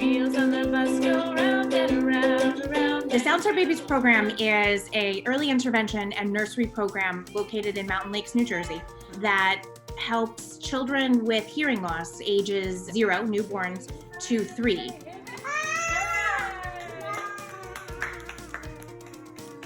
wheels on the bus go round and round, around. The Sound Start Babies program is an early intervention and nursery program located in Mountain Lakes, New Jersey, that helps children with hearing loss ages 0, newborns, to 3.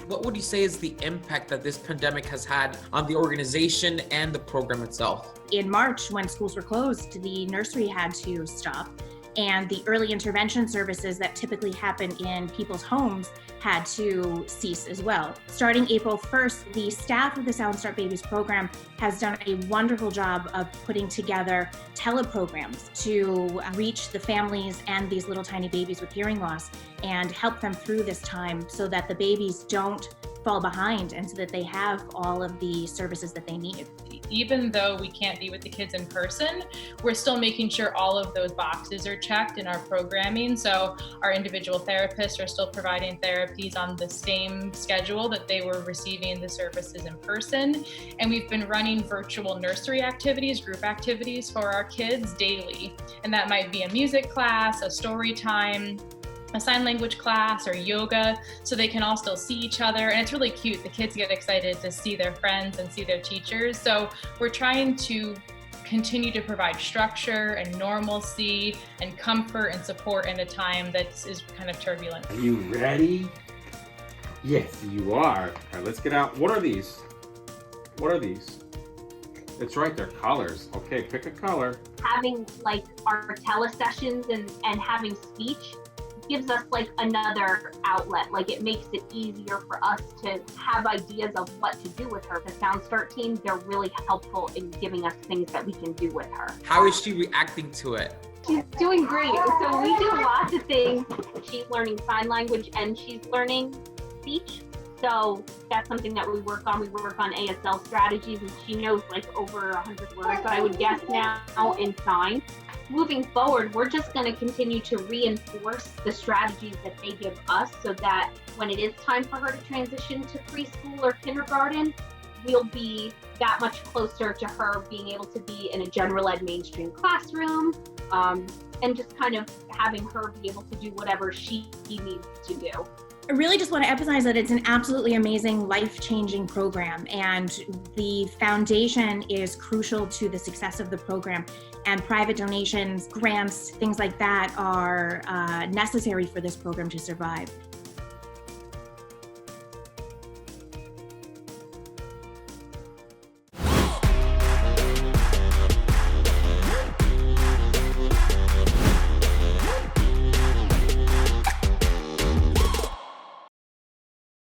What would you say is the impact that this pandemic has had on the organization and the program itself? In March, when schools were closed, the nursery had to stop, and the early intervention services that typically happen in people's homes had to cease as well. Starting April 1st, the staff of the Sound Start Babies program has done a wonderful job of putting together teleprograms to reach the families and these little tiny babies with hearing loss and help them through this time so that the babies don't fall behind and so that they have all of the services that they need. Even though we can't be with the kids in person, we're still making sure all of those boxes are checked in our programming. So our individual therapists are still providing therapies on the same schedule that they were receiving the services in person. And we've been running virtual nursery activities, group activities for our kids daily. And that might be a music class, a story time, a sign language class, or yoga, so they can all still see each other. And it's really cute. The kids get excited to see their friends and see their teachers. So we're trying to continue to provide structure and normalcy and comfort and support in a time that is kind of turbulent. Are you ready? Yes, you are. All right, let's get out. What are these? What are these? It's right, they're colors. Okay, pick a color. Having like our telesessions and having speech gives us like another outlet. Like it makes it easier for us to have ideas of what to do with her. The Sound Start team, they're really helpful in giving us things that we can do with her. How is she reacting to it? She's doing great. So we do lots of things. She's learning sign language and she's learning speech. So that's something that we work on. We work on ASL strategies and she knows like over 100 words, but I would guess now in sign. Moving forward, we're just going to continue to reinforce the strategies that they give us so that when it is time for her to transition to preschool or kindergarten, we'll be that much closer to her being able to be in a general ed mainstream classroom, and just kind of having her be able to do whatever she needs to do. I really just want to emphasize that it's an absolutely amazing, life-changing program, and the foundation is crucial to the success of the program, and private donations, grants, things like that are necessary for this program to survive.